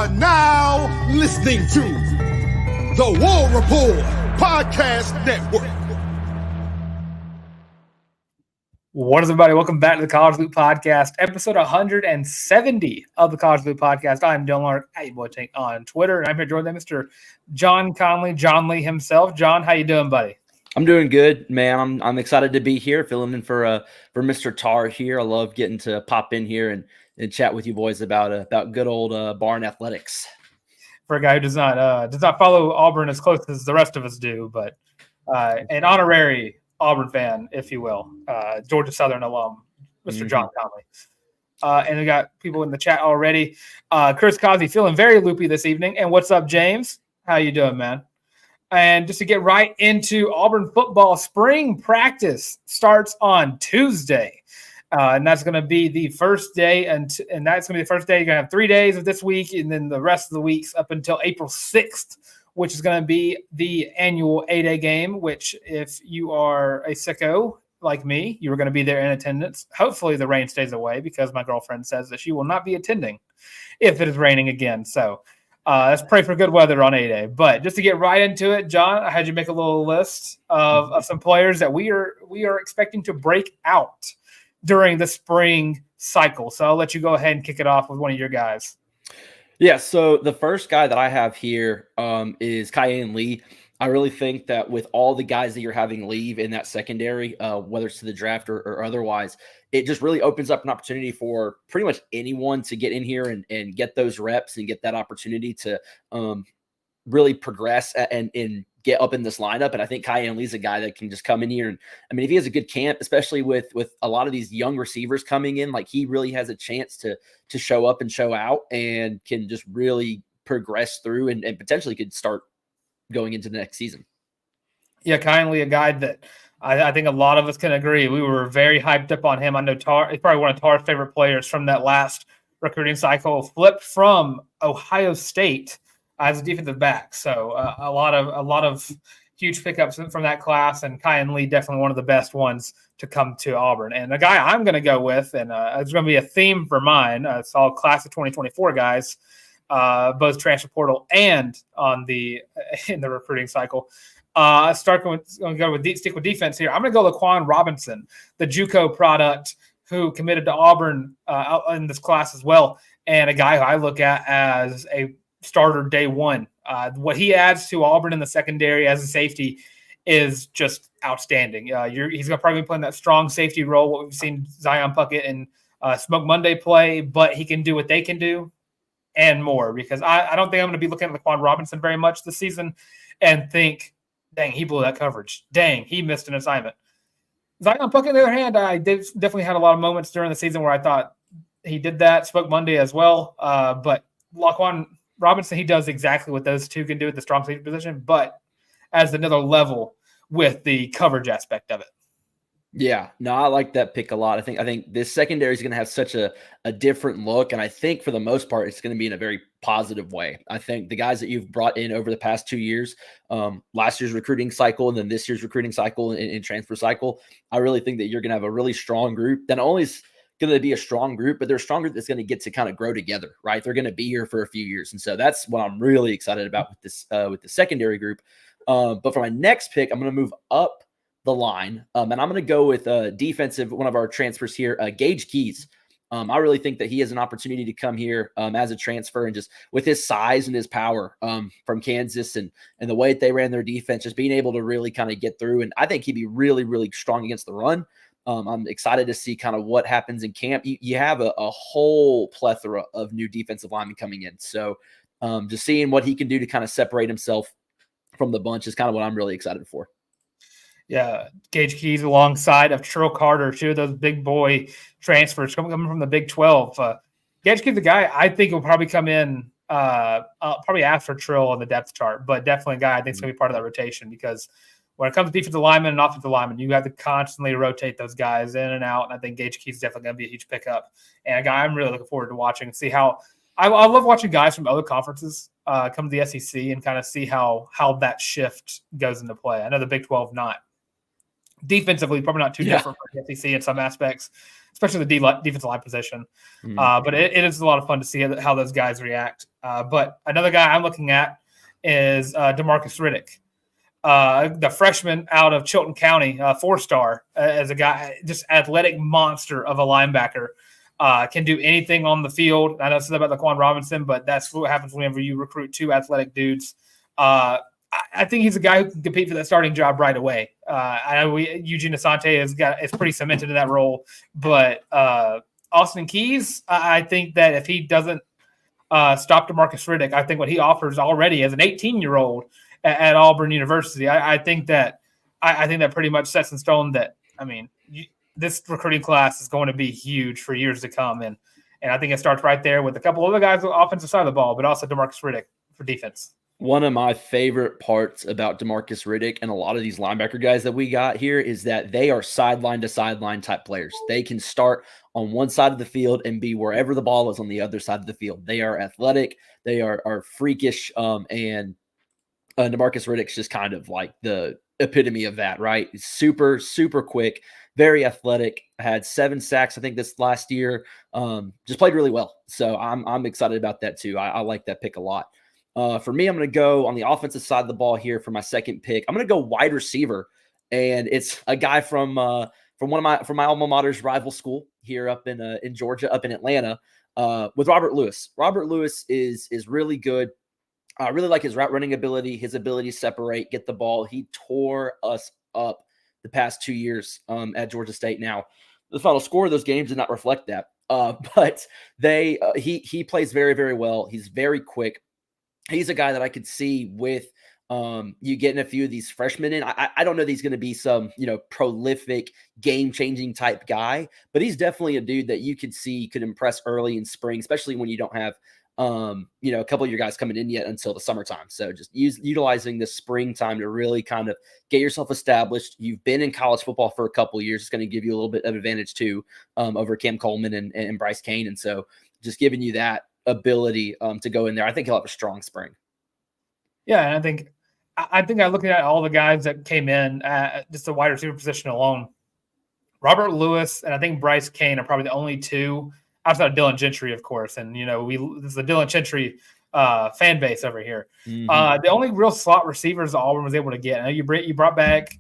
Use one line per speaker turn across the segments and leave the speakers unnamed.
are now listening to the War Report Podcast Network.
What is everybody? Welcome back to the College Loop Podcast, episode 170 of the College Loop Podcast. I'm John Larck, @boytank on Twitter, and I'm here joined by Mr. John Conley, John Lee himself. John, how you doing, buddy?
I'm doing good, man. I'm excited to be here, filling in for Mr. Tar here. I love getting to pop in here and chat with you boys about good old Barn athletics.
For a guy who does not follow Auburn as close as the rest of us do, but an honorary Auburn fan, if you will, Georgia Southern alum, Mr. John Conley. And we got people in the chat already. Chris Cosby feeling very loopy this evening. And what's up, James? How you doing, man? And just to get right into Auburn football, spring practice starts on Tuesday. And that's going to be the first day. And that's going to be the first day. You're going to have 3 days of this week, and then the rest of the weeks up until April 6th. Which is going to be the annual 8A game, which if you are a sicko like me, you are going to be there in attendance. Hopefully the rain stays away because my girlfriend says that she will not be attending if it is raining again. So let's pray for good weather on 8A. But just to get right into it, John, I had you make a little list of some players that we are expecting to break out during the spring cycle. So I'll let you go ahead and kick it off with one of your guys.
Yeah, so the first guy that I have here is Jaylin Lee. I really think that with all the guys that you're having leave in that secondary, whether it's to the draft or otherwise, it just really opens up an opportunity for pretty much anyone to get in here and get those reps and get that opportunity to really progress and get up in this lineup. And I think Jaylin Lee's a guy that can just come in here. And I mean, if he has a good camp, especially with a lot of these young receivers coming in, like he really has a chance to show up and show out and can just really progress through and potentially could start going into the next season.
Yeah, Jaylin Lee, a guy that I think a lot of us can agree. We were very hyped up on him. I know Tar is probably one of Tar's favorite players from that last recruiting cycle, flipped from Ohio State as a defensive back. So a lot of huge pickups from that class, and Jaylin Lee definitely one of the best ones to come to Auburn. And the guy I'm going to go with, and it's going to be a theme for mine. It's all class of 2024 guys, both transfer portal and in the recruiting cycle. Stick with defense here. I'm going to go Laquan Robinson, the JUCO product who committed to Auburn in this class as well, and a guy who I look at as a starter day one. What he adds to Auburn in the secondary as a safety is just outstanding. He's going to probably be playing that strong safety role, what we've seen Zion Puckett and Smoke Monday play, but he can do what they can do and more, because I don't think I'm going to be looking at Laquan Robinson very much this season and think, dang, he blew that coverage. Dang, he missed an assignment. Zion Puckett, on the other hand, I definitely had a lot of moments during the season where I thought he did that. Smoke Monday as well. But Laquan Robinson, he does exactly what those two can do at the strong safety position, but as another level with the coverage aspect of it.
Yeah, no, I like that pick a lot. I think this secondary is going to have such a different look, and I think for the most part, it's going to be in a very positive way. I think the guys that you've brought in over the past 2 years, last year's recruiting cycle and then this year's recruiting cycle and transfer cycle, I really think that you're going to have a really strong group that not only is going to be a strong group, but they're a strong group that's going to get to kind of grow together, right? They're going to be here for a few years. And so that's what I'm really excited about with the secondary group. But for my next pick, I'm going to move up the line. And I'm going to go with defensive, one of our transfers here, Gage Keys. I really think that he has an opportunity to come here as a transfer, and just with his size and his power from Kansas and the way that they ran their defense, just being able to really kind of get through. And I think he'd be really, really strong against the run. I'm excited to see kind of what happens in camp. You have a whole plethora of new defensive linemen coming in. So just seeing what he can do to kind of separate himself from the bunch is kind of what I'm really excited for.
Yeah, Gage Keys alongside of Trill Carter, two of those big boy transfers coming from the Big 12. Gage Keys, the guy I think will probably come in probably after Trill on the depth chart, but definitely a guy I think is going to be part of that rotation, because when it comes to defensive linemen and offensive linemen, you have to constantly rotate those guys in and out. And I think Gage Keys is definitely going to be a huge pickup, and a guy I'm really looking forward to watching and see how I love watching guys from other conferences come to the SEC and kind of see how that shift goes into play. I know the Big 12 not Defensively, probably not too different from the SEC in some aspects, especially the defensive line position. But it is a lot of fun to see how those guys react. But another guy I'm looking at is DeMarcus Riddick, the freshman out of Chilton County, 4-star, as a guy, just athletic monster of a linebacker. Can do anything on the field. I know it's about Laquan Robinson, but that's what happens whenever you recruit 2 athletic dudes. I think he's a guy who can compete for that starting job right away. I know Eugene Asante is pretty cemented in that role, but Austin Keys, I think that if he doesn't stop DeMarcus Riddick, I think what he offers already as an 18-year-old at Auburn University, I think that pretty much sets in stone that, this recruiting class is going to be huge for years to come, and I think it starts right there with a couple other guys on the offensive side of the ball, but also DeMarcus Riddick for defense.
One of my favorite parts about DeMarcus Riddick and a lot of these linebacker guys that we got here is that they are sideline to sideline type players. They can start on one side of the field and be wherever the ball is on the other side of the field. They are athletic. They are freakish. And DeMarcus Riddick's just kind of like the epitome of that, right? He's super, super quick, very athletic, had 7 sacks, I think, this last year. Just played really well. So I'm excited about that too. I like that pick a lot. For me, I'm going to go on the offensive side of the ball here for my second pick. I'm going to go wide receiver, and it's a guy from my alma mater's rival school here up in Georgia, up in Atlanta, with Robert Lewis. Robert Lewis is really good. I really like his route running ability, his ability to separate, get the ball. He tore us up the past 2 years at Georgia State. Now, the final score of those games did not reflect that, but he plays very, very well. He's very quick. He's a guy that I could see with you getting a few of these freshmen in. I don't know that he's going to be some, prolific, game-changing type guy, but he's definitely a dude that you could see could impress early in spring, especially when you don't have, a couple of your guys coming in yet until the summertime. So just utilizing the springtime to really kind of get yourself established. You've been in college football for a couple of years. It's going to give you a little bit of advantage too over Cam Coleman and Bryce Kane. And so just giving you that ability to go in there. I think he'll have a strong spring.
Yeah, and I think I look at all the guys that came in at just the wide receiver position alone. Robert Lewis and I think Bryce Kane are probably the only 2 outside of Dylan Gentry, of course. And this is the Dylan Gentry fan base over here. Mm-hmm. The only real slot receivers Auburn was able to get. I know you brought back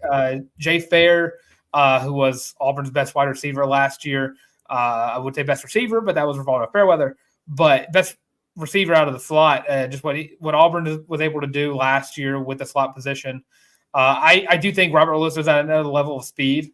Jay Fair, who was Auburn's best wide receiver last year. I would say best receiver, but that was Rivaldo Fairweather. But best receiver out of the slot, just what Auburn was able to do last year with the slot position. I do think Robert Lewis was at another level of speed,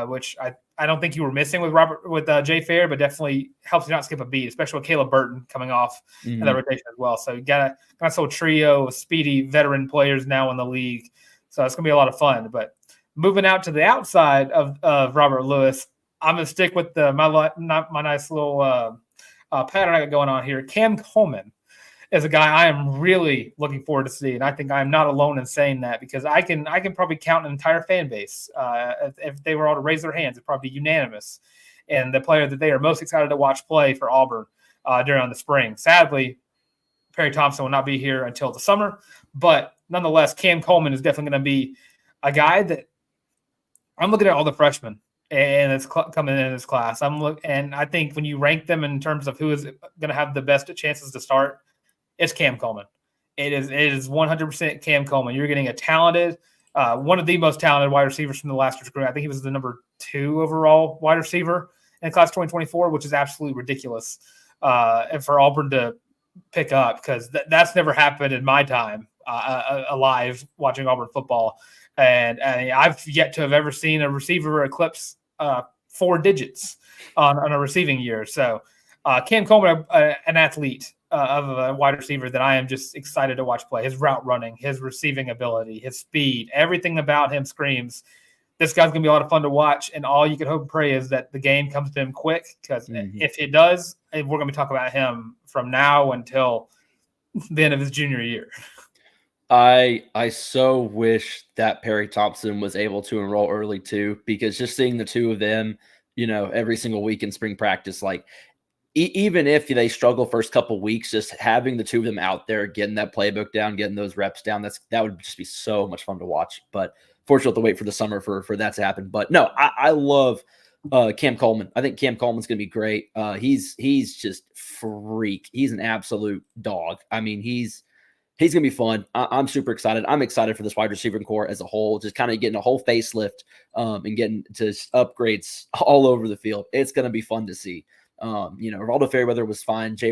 which I don't think you were missing with Jay Fair, but definitely helps you not skip a beat, especially with Caleb Burton coming off in that rotation as well. So you got a nice little trio of speedy veteran players now in the league. So it's going to be a lot of fun. But moving out to the outside of Robert Lewis, I'm going to stick with my nice little pattern I got going on here. Cam Coleman is a guy I am really looking forward to seeing. I think I'm not alone in saying that because I can probably count an entire fan base. If they were all to raise their hands, it'd probably be unanimous. And the player that they are most excited to watch play for Auburn during the spring. Sadly, Perry Thompson will not be here until the summer, but nonetheless, Cam Coleman is definitely going to be a guy that I'm looking at all the freshmen and it's coming in this class. And I think when you rank them in terms of who is going to have the best chances to start, it's Cam Coleman. It is 100% Cam Coleman. You're getting a talented, one of the most talented wide receivers from the last year's group. I think he was the number 2 overall wide receiver in class 2024, which is absolutely ridiculous and for Auburn to pick up because that's never happened in my time alive watching Auburn football. And I've yet to have ever seen a receiver eclipse 4 digits on a receiving year. So Cam Coleman, an athlete of a wide receiver that I am just excited to watch play. His route running, his receiving ability, his speed, everything about him screams, this guy's going to be a lot of fun to watch. And all you can hope and pray is that the game comes to him quick because if it does, we're going to be talking about him from now until the end of his junior year.
I so wish that Perry Thompson was able to enroll early too, because just seeing the 2 of them, every single week in spring practice, like even if they struggle first couple weeks, just having the 2 of them out there, getting that playbook down, getting those reps down, that would just be so much fun to watch. But Fortunately, we'll have to wait for the summer for that to happen. But no, I love Cam Coleman. I think Cam Coleman's going to be great. He's just freak. He's an absolute dog. I mean, he's going to be fun. I'm super excited. I'm excited for this wide receiver core as a whole, just kind of getting a whole facelift and getting to upgrades all over the field. It's going to be fun to see. Rivaldo Fairweather was fine. Jay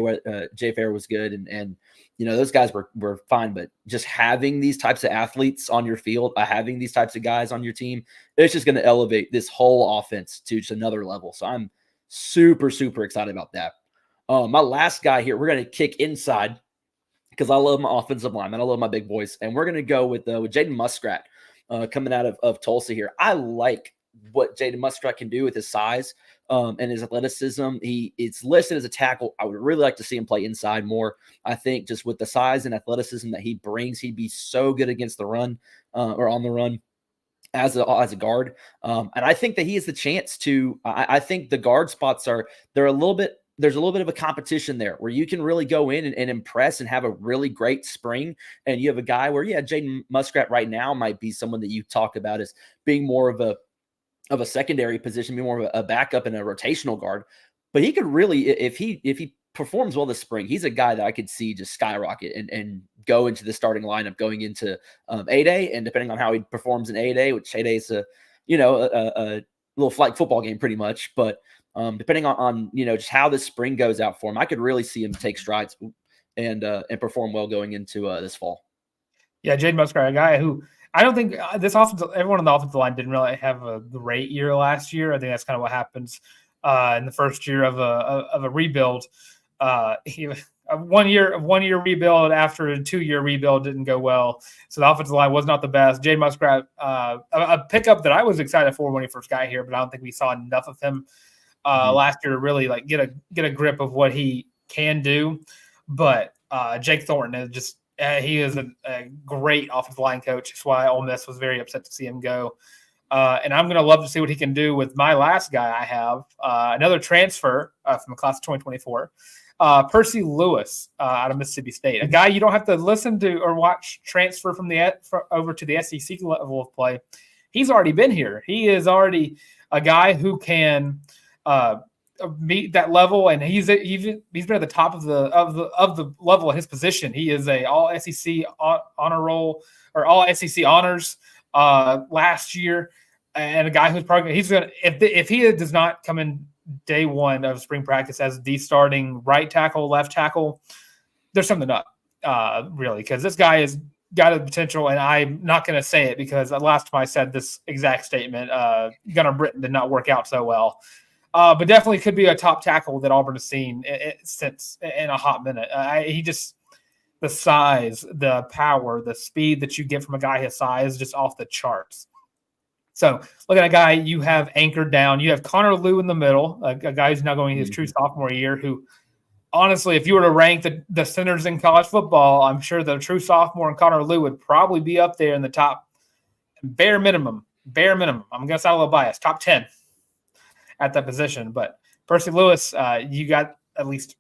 Fair was good. And those guys were fine. But just having these types of athletes on your field, having these types of guys on your team, it's just going to elevate this whole offense to just another level. So I'm super, super excited about that. My last guy here, we're going to kick inside, because I love my offensive lineman. I love my big boys. And we're going to go with Jaden Muskrat coming out of Tulsa here. I like what Jaden Muskrat can do with his size and his athleticism. It's listed as a tackle. I would really like to see him play inside more. I think just with the size and athleticism that he brings, he'd be so good against the run or on the run as a guard. And I think that he has the chance to I think the guard spots there's a little bit of a competition there where you can really go in and impress and have a really great spring. And you have a guy where, Jaden Muskrat right now might be someone that you talk about as being more of a secondary position, be more of a backup and a rotational guard. But he could really, if he performs well this spring, he's a guy that I could see just skyrocket and go into the starting lineup going into 8A. And depending on how he performs in 8A, which 8A is a little flag football game pretty much. But depending on just how this spring goes out for him, I could really see him take strides and perform well going into this fall.
Yeah, Jaden Muskrat, a guy who I don't think everyone on the offensive line didn't really have a great year last year. I think that's kind of what happens in the first year of a rebuild. A 1 year rebuild after a 2 year rebuild didn't go well, so the offensive line was not the best. Jaden Muskrat, a pickup that I was excited for when he first got here, but I don't think we saw enough of him last year to really get a grip of what he can do. But Jake Thornton is just he is a great offensive line coach. That's why Ole Miss was very upset to see him go. And I'm going to love to see what he can do with my last guy I have, another transfer from the class of 2024, Percy Lewis out of Mississippi State, a guy you don't have to listen to or watch transfer from over to the SEC level of play. He's already been here. He is already a guy who can meet that level, and he's been at the top of the level of his position. He is a all SEC honor roll or all SEC honors last year, and a guy who's probably if he does not come in day one of spring practice as the starting right tackle, left tackle, there's something up really, because this guy has got the potential, and I'm not going to say it because the last time I said this exact statement, Gunnar Britton did not work out so well. But definitely could be a top tackle that Auburn has seen since in a hot minute. The size, the power, the speed that you get from a guy his size, just off the charts. So look at a guy you have anchored down. You have Connor Lew in the middle, a guy who's now going his true sophomore year, who honestly, if you were to rank the centers in college football, I'm sure the true sophomore and Connor Lew would probably be up there in the top bare minimum. I'm going to sound a little biased, top 10. At that position. But Percy Lewis, you got at least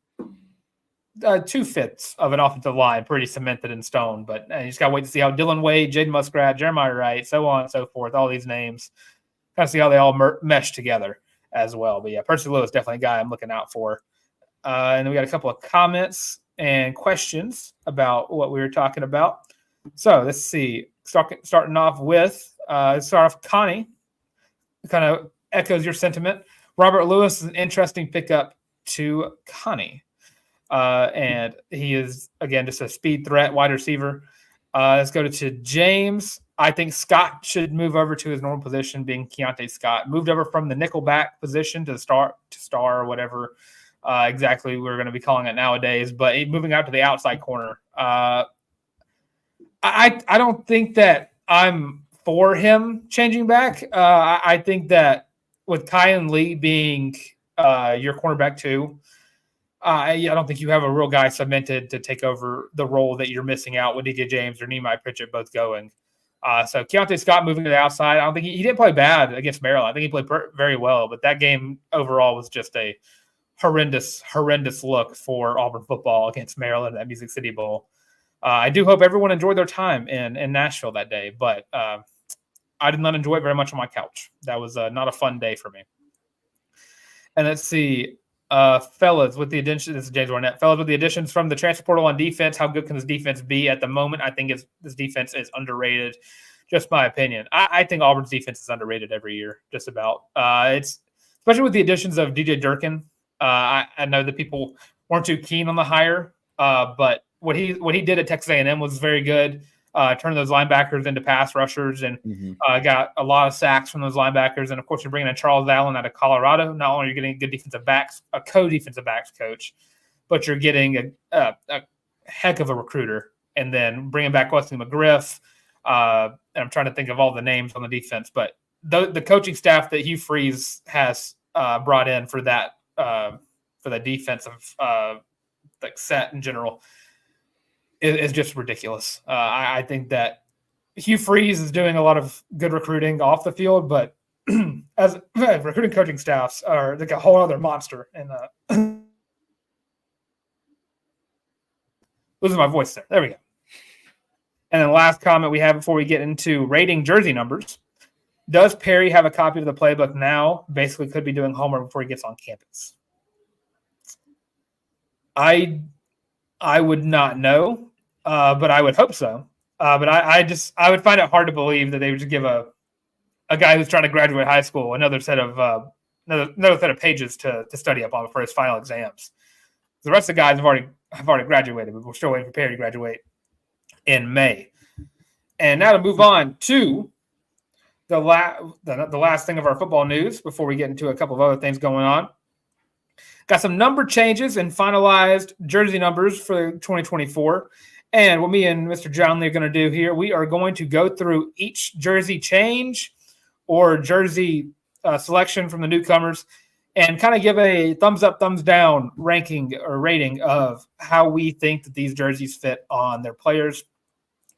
2 fifths of an offensive line pretty cemented in stone. But you just got to wait to see how Dylan Wade, Jaden Muskrat, Jeremiah Wright, so on and so forth, all these names, kind of see how they all mesh together as well. But yeah, Percy Lewis, definitely a guy I'm looking out for. And then we got a couple of comments and questions about what we were talking about. So let's see. Starting off with Connie. Kind of echoes your sentiment. Robert Lewis is an interesting pickup to Connie. And he is, again, just a speed threat, wide receiver. Let's go to James. I think Scott should move over to his normal position, being Keontae Scott. Moved over from the nickelback position to star or whatever exactly we're going to be calling it nowadays. But moving out to the outside corner. I don't think that I'm for him changing back. I think that with Kyan Lee being your cornerback too, I don't think you have a real guy cemented to take over the role that you're missing out with DJ James or Nehemiah Pritchett both going. So Keontae Scott moving to the outside. I don't think he didn't play bad against Maryland. I think he played very well, but that game overall was just a horrendous look for Auburn football against Maryland at Music City Bowl. I do hope everyone enjoyed their time in Nashville that day, but I did not enjoy it very much on my couch. That was not a fun day for me. And let's see, fellas, with the addition, this is James Barnett. Fellas, with the additions from the transfer portal on defense, how good can this defense be at the moment? I think this defense is underrated. Just my opinion. I think Auburn's defense is underrated every year, just about. It's especially with the additions of DJ Durkin. I know that people weren't too keen on the hire, but what he did at Texas A&M was very good. Turned those linebackers into pass rushers and got a lot of sacks from those linebackers. And, of course, you're bringing in Charles Allen out of Colorado. Not only are you getting good defensive backs, a co-defensive backs coach, but you're getting a heck of a recruiter. And then bringing back Wesley McGriff. And I'm trying to think of all the names on the defense. But the coaching staff that Hugh Freeze has brought in for that defensive like set in general is just ridiculous. I think that Hugh Freeze is doing a lot of good recruiting off the field, but as recruiting coaching staffs are like a whole other monster. And losing my voice there. There we go. And then the last comment we have before we get into rating jersey numbers. Does Perry have a copy of the playbook now? Basically could be doing homework before he gets on campus. I would not know, but I would hope so. But I would find it hard to believe that they would just give a guy who's trying to graduate high school another set of pages to study up on for his final exams. The rest of the guys have already graduated, but we're still waiting for Perry to graduate in May. And now to move on to the last thing of our football news before we get into a couple of other things going on. Got some number changes and finalized jersey numbers for 2024. And what me and Mr. John Conley are going to do here, we are going to go through each jersey change or jersey selection from the newcomers and kind of give a thumbs up, thumbs down ranking or rating of how we think that these jerseys fit on their players.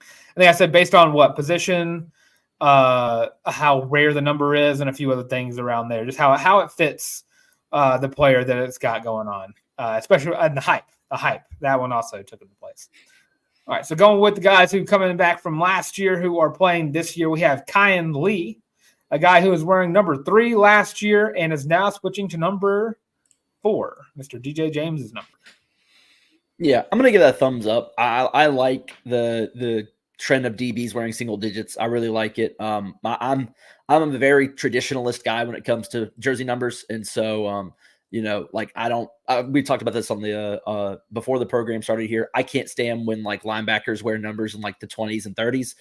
I think I said based on what position, how rare the number is, and a few other things around there, just how it fits the player that it's got going on, especially and the hype. That one also took into place. All right, so going with the guys who coming back from last year who are playing this year, we have Kyan Lee, a guy who was wearing number 3 last year and is now switching to number 4, Mr. DJ James's number.
Yeah, I'm going to give that a thumbs up. I like the trend of DBs wearing single digits. I really like it. I'm a very traditionalist guy when it comes to jersey numbers. And so, we talked about this on the before the program started here. I can't stand when like linebackers wear numbers in like the 20s and 30s.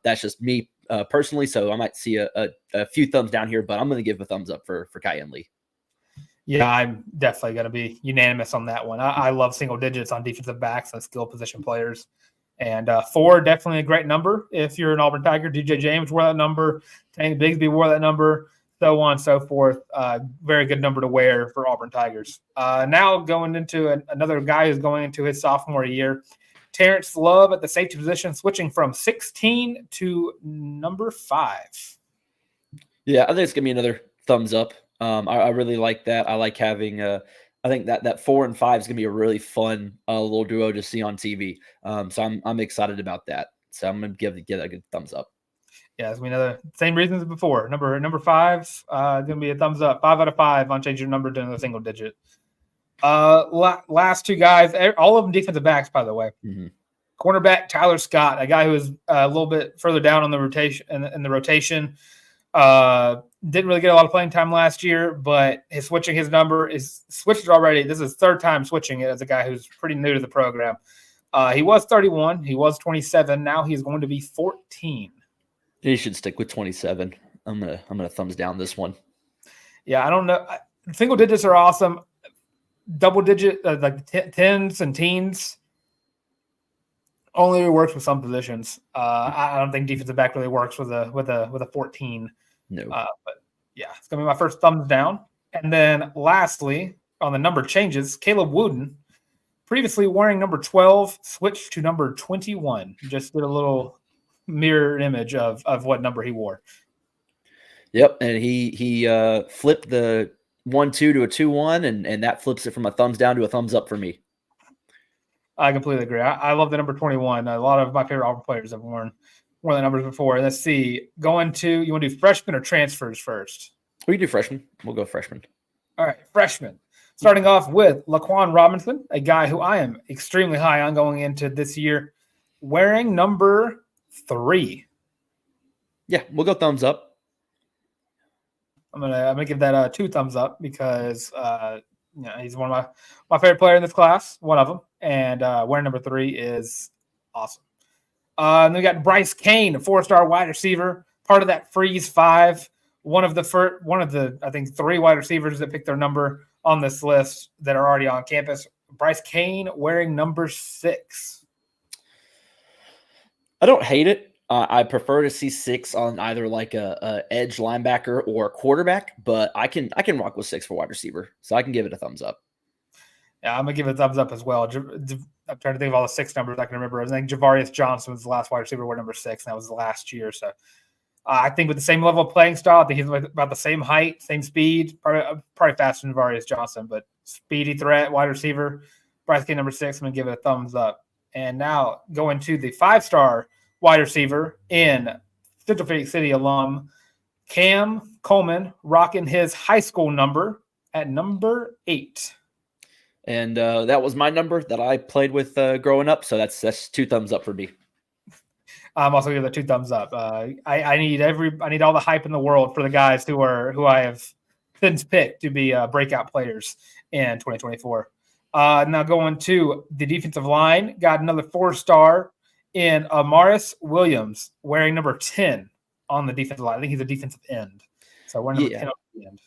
That's just me personally. So I might see a few thumbs down here, but I'm going to give a thumbs up for Kyan Lee.
Yeah, I'm definitely going to be unanimous on that one. I love single digits on defensive backs and skill position players. And 4, definitely a great number. If you're an Auburn Tiger, DJ James wore that number. Tank Bigsby wore that number. So on and so forth. Very good number to wear for Auburn Tigers. Now going into another guy who's going into his sophomore year, Terrence Love at the safety position, switching from 16 to number 5.
Yeah, I think it's going to be another thumbs up. I really like that. I like having I think that 4 and 5 is going to be a really fun little duo to see on TV. So I'm excited about that. So I'm going to give a good thumbs up.
Yeah, as we know, the same reasons as before. Number 5 going to be a thumbs up. 5 out of 5 on changing your number to a single digit. Last 2 guys, all of them defensive backs, by the way. Mm-hmm. Cornerback Tyler Scott, a guy who was a little bit further down on the rotation in the rotation. Didn't really get a lot of playing time last year, but switching his number is switched already. This is his 3rd time switching it as a guy who's pretty new to the program. He was 31. He was 27. Now he's going to be 14.
He should stick with 27. I'm gonna thumbs down this one.
Yeah, I don't know. Single digits are awesome. Double digit, like tens and teens, only works with some positions. I don't think defensive back really works with a 14.
No.
But yeah, it's gonna be my first thumbs down. And then lastly, on the number changes, Caleb Wooden, previously wearing number 12, switched to number 21. Just did a little mirror image of what number he wore.
Yep, and he flipped the 1-2 to a 2-1, and that flips it from a thumbs down to a thumbs up for me.
I completely agree. I love the number 21. A lot of my favorite Auburn players have worn one of the numbers before. Let's see. You want to do freshmen or transfers first?
We can do freshmen. We'll go freshmen.
All right, freshmen. Starting off with Laquan Robinson, a guy who I am extremely high on going into this year, wearing number 3.
Yeah, we'll go thumbs up.
I'm gonna give that 2 thumbs up because he's one of my favorite player in this class, one of them, and wearing number 3 is awesome. And then we got Bryce Kane, a 4-star wide receiver, part of that Freeze 5. One of the I think 3 wide receivers that picked their number on this list that are already on campus. Bryce Kane wearing number 6.
I don't hate it. I prefer to see 6 on either like a edge linebacker or a quarterback, but I can rock with 6 for wide receiver, so I can give it a thumbs up.
Yeah, I'm gonna give it a thumbs up as well. I'm trying to think of all the 6 numbers I can remember. I think Javarius Johnson was the last wide receiver, wear number 6, and that was the last year. So I think with the same level of playing style, I think he's about the same height, same speed, probably faster than Javarius Johnson, but speedy threat, wide receiver. Bryce Kane number 6, I'm gonna give it a thumbs up. And now going to the 5-star wide receiver in Central Phoenix City alum, Cam Coleman, rocking his high school number at number 8.
And that was my number that I played with growing up. So that's 2 thumbs up for me.
I'm also giving it 2 thumbs up. I need all the hype in the world for the guys who I have since picked to be breakout players in 2024. Now going to the defensive line, got another 4-star in Amaris Williams, wearing number 10 on the defensive line. I think he's a defensive end. So we're number 10 on the end.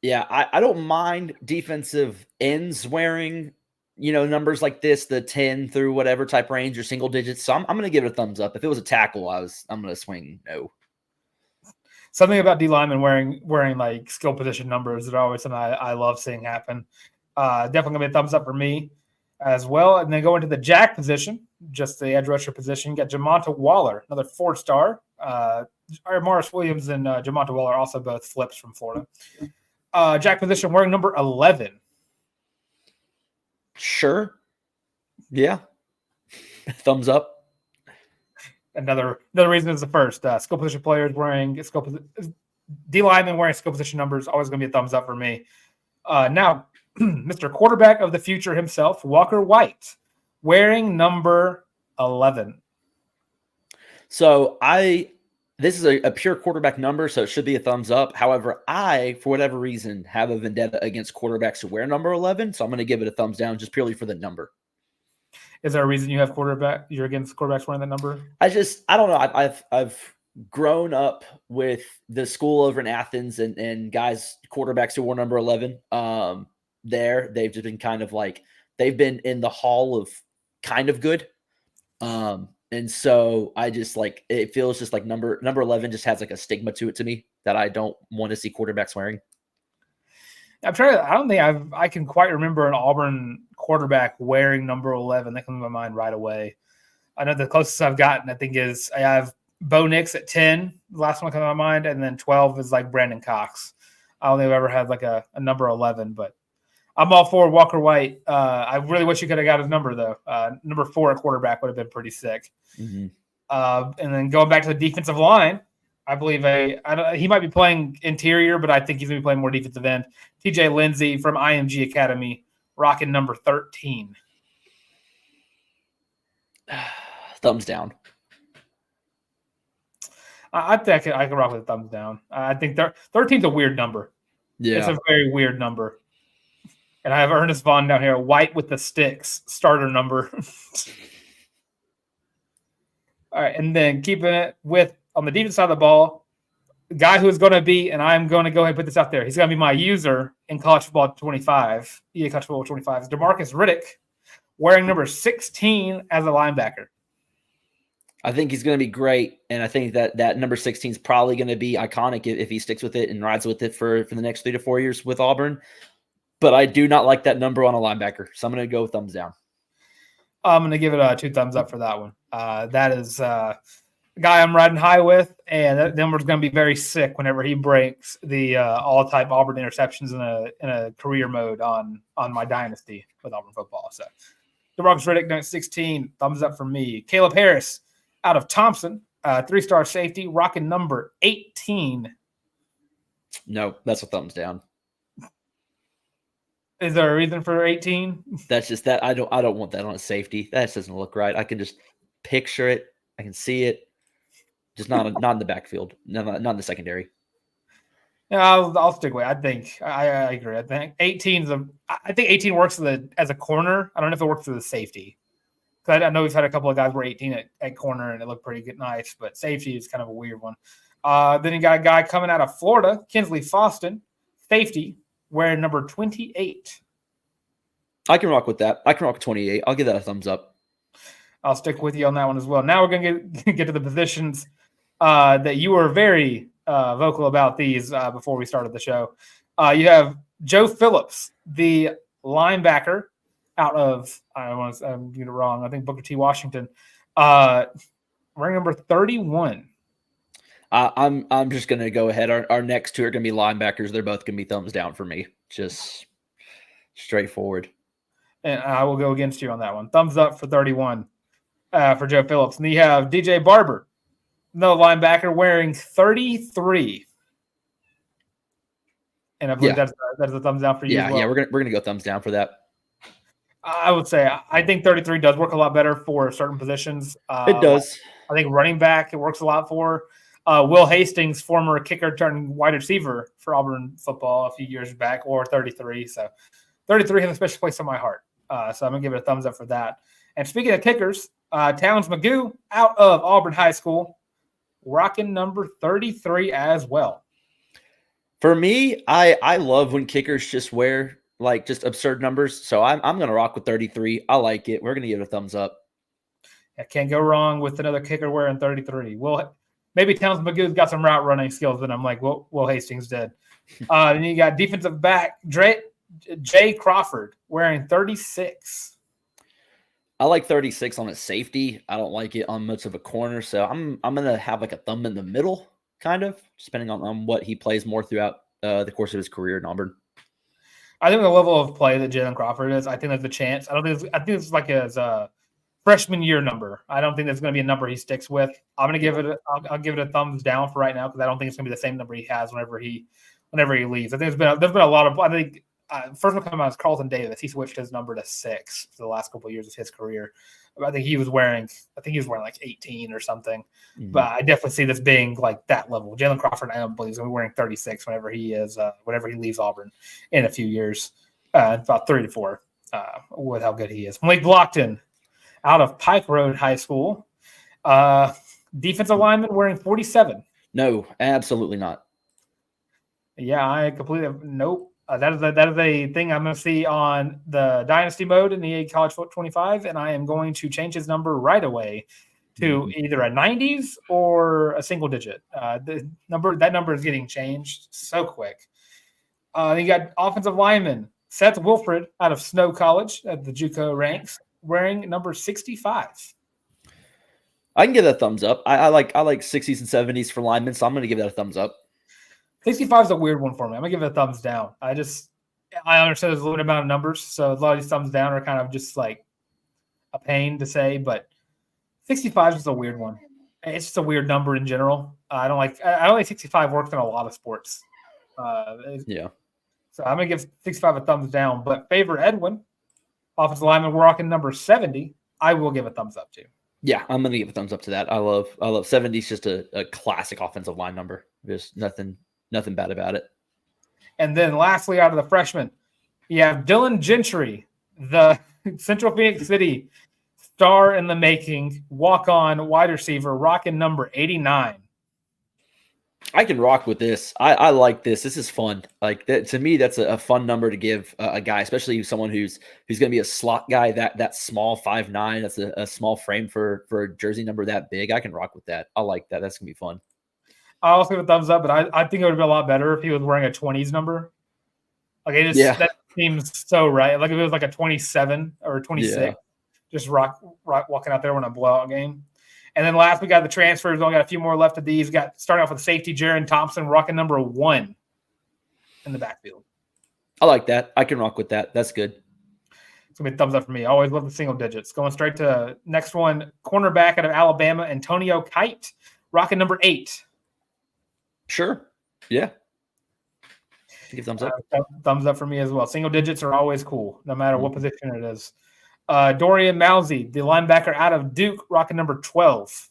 Yeah, I don't mind defensive ends wearing, numbers like this, the 10 through whatever type range or single digits. So I'm going to give it a thumbs up. If it was a tackle, I'm going to swing no.
Something about D linemen wearing like skill position numbers is always something I love seeing happen. Definitely going to be a thumbs up for me as well. And then go into the jack position, just the edge rusher position. Got Jamonta Waller, another 4-star. Morris Williams and Jamonta Waller also both flips from Florida. Jack position wearing number 11.
Sure. Yeah. Thumbs up.
Another reason is the first. Skill position players wearing D linemen wearing skill position numbers, always going to be a thumbs up for me. Now, Mr. Quarterback of the future himself, Walker White, wearing number 11.
So this is a pure quarterback number, so it should be a thumbs up. However, I, for whatever reason, have a vendetta against quarterbacks who wear number 11, so I'm going to give it a thumbs down just purely for the number.
Is there a reason you're against quarterbacks wearing that number?
I don't know. I've grown up with the school over in Athens and guys, quarterbacks who wore number 11. They've just been kind of like, they've been in the hall of kind of good. And so I just like, it feels just like number 11 just has like a stigma to it to me that I don't want to see quarterbacks wearing.
I don't think I can quite remember an Auburn quarterback wearing number 11. That comes to my mind right away. I know the closest I've gotten, I think, is I have Bo Nix at 10. The last one that comes to my mind. And then 12 is like Brandon Cox. I don't think I've ever had like a number 11, but I'm all for Walker White. I really wish you could have got his number, though. Number 4 at quarterback would have been pretty sick.
Mm-hmm.
And then going back to the defensive line, I believe he might be playing interior, but I think he's going to be playing more defensive end. TJ Lindsey from IMG Academy, rocking number 13.
Thumbs down.
I think I can rock with a thumbs down. I think 13 is a weird number.
Yeah.
It's a very weird number. And I have Ernest Vaughn down here, white with the sticks, starter number. All right, and then keeping it on the defense side of the ball, the guy who is going to be, and I'm going to go ahead and put this out there, he's going to be my user in College Football 25, EA College Football 25, is DeMarcus Riddick, wearing number 16 as a linebacker.
I think he's going to be great, and I think that number 16 is probably going to be iconic if he sticks with it and rides with it for the next 3 to 4 years with Auburn. But I do not like that number on a linebacker, so I'm going to go thumbs down.
I'm going to give it 2 thumbs up for that one. That is the guy I'm riding high with, and that number's going to be very sick whenever he breaks the all-type Auburn interceptions in a career mode on my dynasty with Auburn football. So DeMarcus Riddick, 16, thumbs up from me. Caleb Harris out of Thompson, 3-star safety, rocking number 18.
No, that's a thumbs down.
Is there a reason for 18?
That's just that I don't want that on a safety. That just doesn't look right. I can just picture it. I can see it. Just not in the backfield. Not in the secondary.
Yeah, I'll stick with it. I think I agree. I think 18 works as a corner. I don't know if it works as a safety. I know we've had a couple of guys where 18 at corner and it looked pretty good, nice, but safety is kind of a weird one. Then you got a guy coming out of Florida, Kinsley Foston, safety, wearing number 28.
I can rock with that. I can rock 28. I'll give that a thumbs up.
I'll stick with you on that one as well. Now we're going to get to the positions that you were very vocal about these before we started the show. You have Joe Phillips, the linebacker out of, I'm getting it wrong, I think Booker T. Washington, rank number 31.
I'm just going to go ahead. Our next two are going to be linebackers. They're both going to be thumbs down for me. Just straightforward.
And I will go against you on that one. Thumbs up for 31 for Joe Phillips. And then you have DJ Barber, no linebacker, wearing 33. And I believe that's a thumbs down for you as well.
Yeah, we're gonna go thumbs down for that.
I would say I think 33 does work a lot better for certain positions.
It does.
I think running back it works a lot for. Will Hastings, former kicker turned wide receiver for Auburn football a few years back, or 33. So 33 has a special place in my heart. So I'm going to give it a thumbs up for that. And speaking of kickers, Towns Magoo out of Auburn High School, rocking number 33 as well.
For me, I love when kickers just wear like just absurd numbers. So I'm going to rock with 33. I like it. We're going to give it a thumbs up.
I can't go wrong with another kicker wearing 33. Well, maybe Towns Magoo's got some route running skills, and I'm like, well, Will Hastings did. Then you got defensive back Jay Crawford wearing 36.
I like 36 on a safety. I don't like it on much of a corner. So I'm going to have like a thumb in the middle, kind of, depending on what he plays more throughout the course of his career in Auburn.
I think the level of play that Jalen Crawford is, I think there's a chance. I think it's like his freshman year number. I don't think that's going to be a number he sticks with. I'm going to give it. I'll give it a thumbs down for right now because I don't think it's going to be the same number he has whenever he leaves. I think there's been a lot of. I think first one coming out is Carlton Davis. He switched his number to 6 for the last couple of years of his career. I think he was wearing like 18 or something. Mm-hmm. But I definitely see this being like that level. Jalen Crawford, I don't believe, is going to be wearing 36 whenever he leaves Auburn in a few years, about 3 to 4, with how good he is. Malik Blockton out of Pike Road High School, defensive lineman wearing 47.
No, absolutely not.
Yeah, I completely nope. That is a thing I'm going to see on the Dynasty mode in the College Foot 25, and I am going to change his number right away to either a 90s or a single digit. That number is getting changed so quick. You got offensive lineman Seth Wilfred out of Snow College at the JUCO ranks, wearing number 65.
I can give that a thumbs up. I like 60s and 70s for linemen, so I'm going to give that a thumbs up.
65 is a weird one for me. I'm going to give it a thumbs down. I understand there's a limited amount of numbers, so a lot of these thumbs down are kind of just like a pain to say, but 65 is just a weird one. It's just a weird number in general. I don't think 65 works in a lot of sports.
Yeah.
So I'm going to give 65 a thumbs down, but Favor Edwin, offensive lineman, we're rocking number 70. I will give a thumbs up to.
Yeah, I'm going to give a thumbs up to that. I love 70 is just a classic offensive line number. There's nothing bad about it.
And then lastly, out of the freshmen, you have Dylan Gentry, the Central Phoenix City star in the making, walk-on wide receiver, rocking number 89.
I can rock with this. I like this. This is fun. Like that, to me, that's a fun number to give a guy, especially someone who's going to be a slot guy. That small 5'9". That's a small frame for a jersey number that big. I can rock with that. I like that. That's gonna be fun.
I'll also give a thumbs up, but I think it would be a lot better if he was wearing a 20s number. Like that seems so right. Like if it was like a 27 or 26, just rock walking out there when a blowout game. And then last, we got the transfers. We only got a few more left of these. Got starting off with safety Jaron Thompson, rocking number 1 in the backfield.
I like that. I can rock with that. That's good.
It's going to be a thumbs up for me. I always love the single digits. Going straight to next one, cornerback out of Alabama, Antonio Kite, rocking number 8.
Sure. Yeah. Give thumbs up.
Thumbs up for me as well. Single digits are always cool, no matter what position it is. Dorian Mousey, the linebacker out of Duke, rocking number 12.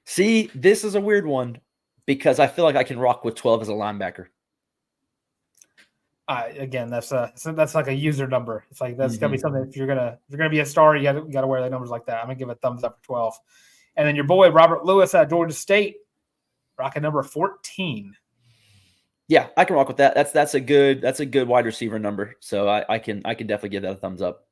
See, this is a weird one because I feel like I can rock with 12 as a linebacker.
Again, that's like a user number. It's like that's gonna be something. If you're gonna be a star, you gotta wear the numbers like that. I'm gonna give a thumbs up for 12. And then your boy Robert Lewis out of Georgia State, rocking number 14.
Yeah, I can rock with that. That's a good wide receiver number. So I can definitely give that a thumbs up.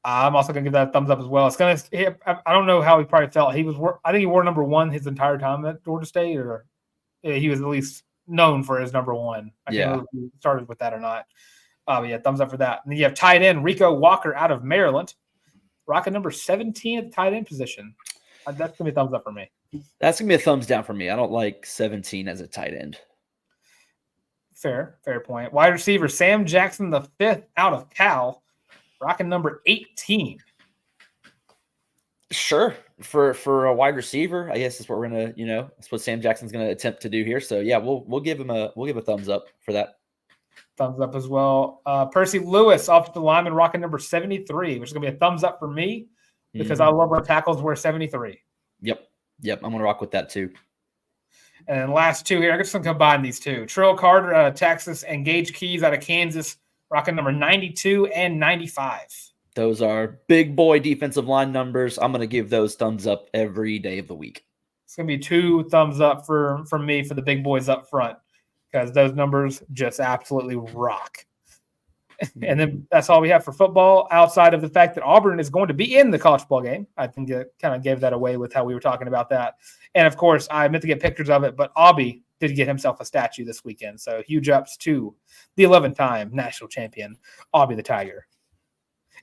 I'm also gonna give that a thumbs up as well. I don't know how he probably felt. I think he wore number 1 his entire time at Georgia State, or he was at least known for his number 1. I can't remember if he started with that or not. But yeah, thumbs up for that. And then you have tight end Rico Walker out of Maryland, rocking number 17 at the tight end position. That's gonna be a thumbs up for me.
That's gonna be a thumbs down for me. I don't like 17 as a tight end.
Fair point. Wide receiver Sam Jackson the 5th out of Cal, rocking number 18.
Sure. For a wide receiver, I guess that's what we're gonna, that's what Sam Jackson's gonna attempt to do here. So yeah, we'll give a thumbs up for that.
Thumbs up as well. Percy Lewis, offensive lineman, rocking number 73, which is gonna be a thumbs up for me because I love our tackles wear 73.
Yep. I'm gonna rock with that too.
And then last two here, I'm just gonna combine these two. Trill Carter out of Texas and Gage Keys out of Kansas, rocking number 92 and 95.
Those are big boy defensive line numbers. I'm going to give those thumbs up every day of the week.
It's going to be 2 thumbs up from me for the big boys up front because those numbers just absolutely rock. And then that's all we have for football outside of the fact that Auburn is going to be in the college football game. I think it kind of gave that away with how we were talking about that. And, of course, I meant to get pictures of it, but Aubie did get himself a statue this weekend. So huge ups to the 11th-time national champion, Aubie the Tiger.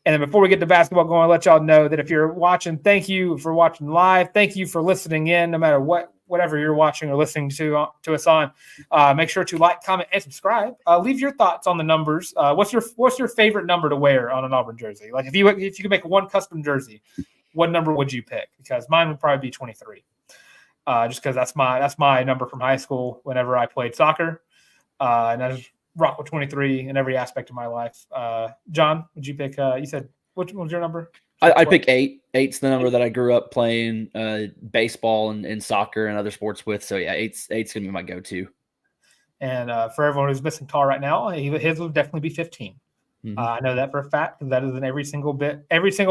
And then before we get to basketball going, I'll let y'all know that if you're watching, thank you for watching live. Thank you for listening in, no matter whatever you're watching or listening to us on. Make sure to like, comment, and subscribe. Leave your thoughts on the numbers. What's your favorite number to wear on an Auburn jersey? Like if you could make one custom jersey, what number would you pick? Because mine would probably be 23. Just because that's my number from high school whenever I played soccer. And I just rock with 23 in every aspect of my life. John, would you pick? You said what was your number?
I pick 8. 8's the number that I grew up playing baseball and soccer and other sports with. So yeah, 8's gonna be my go-to. And
for everyone who's missing Tar right now, his will definitely be 15. I know that for a fact because that is in every single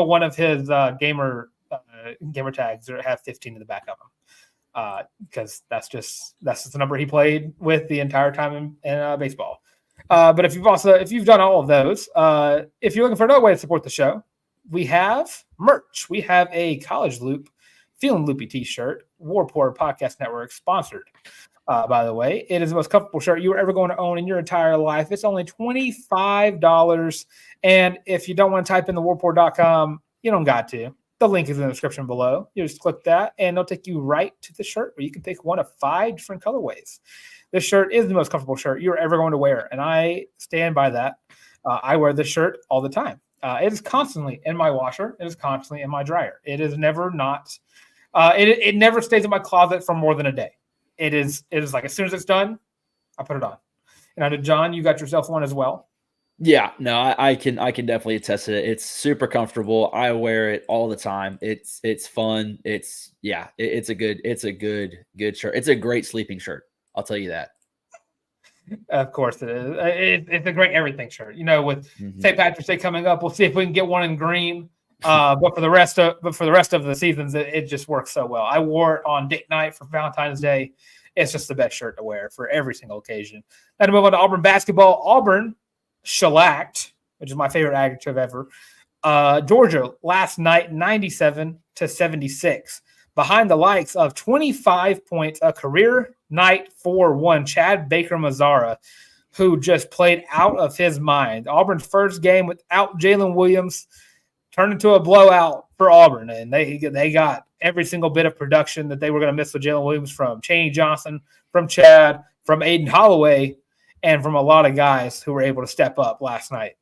one of his gamer tags that have 15 in the back of them. Because that's just the number he played with the entire time in baseball. But if you've done all of those, if you're looking for another way to support the show, we have merch. We have a College Loop Feeling Loopy t-shirt, Warport Podcast Network sponsored. By the way, it is the most comfortable shirt you are ever going to own in your entire life. It's only $25. And if you don't want to type in the warport.com, you don't got to. The link is in the description below. You just click that, and it'll take you right to the shirt where you can pick one of 5 different colorways. This shirt is the most comfortable shirt you're ever going to wear, and I stand by that. I wear this shirt all the time. It is constantly in my washer. It is constantly in my dryer. It is never not. It never stays in my closet for more than a day. It is like as soon as it's done, I put it on. And I know, John, you got yourself one as well.
Yeah, no, I can definitely attest to it. It's super comfortable. I wear it all the time. It's fun. It's a good shirt. It's a great sleeping shirt. I'll tell you that.
Of course it is. It's a great everything shirt. With St. Patrick's Day coming up, we'll see if we can get one in green. But for the rest of the seasons, it just works so well. I wore it on date night for Valentine's Day. It's just the best shirt to wear for every single occasion. Now to move on to Auburn basketball. Auburn shellacked, which is my favorite adjective ever. Georgia last night, 97-76, behind the likes of 25 points, a career night for one Chad Baker-Mazara, who just played out of his mind. Auburn's first game without Jaylin Williams turned into a blowout for Auburn, and they got every single bit of production that they were going to miss with Jaylin Williams from Chaney Johnson, from Chad, from Aiden Holloway, and from a lot of guys who were able to step up last night.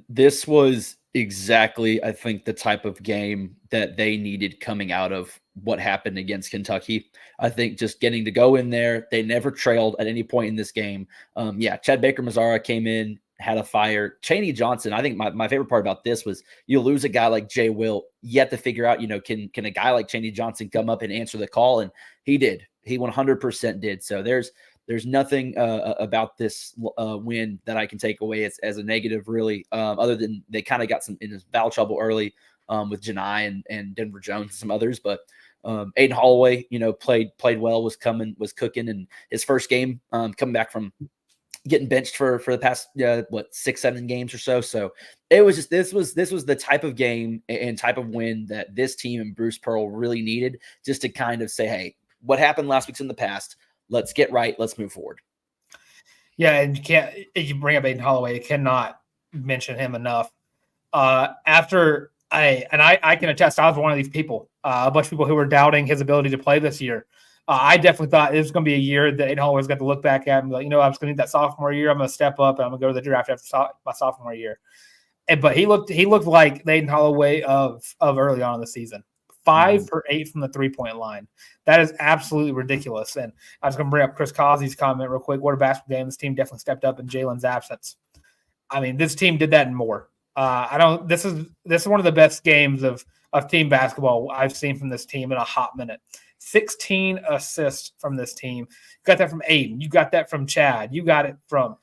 This was exactly, I think, the type of game that they needed coming out of what happened against Kentucky. I think just getting to go in there, they never trailed at any point in this game. Chad Baker-Mazara came in, had a fire. Chaney Johnson, I think my favorite part about this was you lose a guy like Jay Will, you have to figure out, can a guy like Chaney Johnson come up and answer the call? And he did. He 100% did. So there's nothing about this win that I can take away as a negative, really, other than they kind of got some in foul trouble early with Janai and Denver Jones and some others. But Aiden Holloway, played well, was cooking, and his first game coming back from getting benched for the past 6-7 games or so. So it was just this was the type of game and type of win that this team and Bruce Pearl really needed, just to kind of say, hey, what happened last week's in the past. Let's get right. Let's move forward.
Yeah, and you bring up Aiden Holloway, you cannot mention him enough. After I can attest, I was one of these people, a bunch of people who were doubting his ability to play this year. I definitely thought it was going to be a year that Aiden Holloway was going to look back at and be like, I was going to need that sophomore year. I'm going to step up and I'm going to go to the draft after my sophomore year. But he looked like the Aiden Holloway of early on in the season. 5 for 8 from the 3-point line. That is absolutely ridiculous. And I was going to bring up Chris Causey's comment real quick. What a basketball game. This team definitely stepped up in Jaylin's absence. I mean, this team did that and more. This is one of the best games of team basketball I've seen from this team in a hot minute. 16 assists from this team. You got that from Aiden. You got that from Chad. You got it from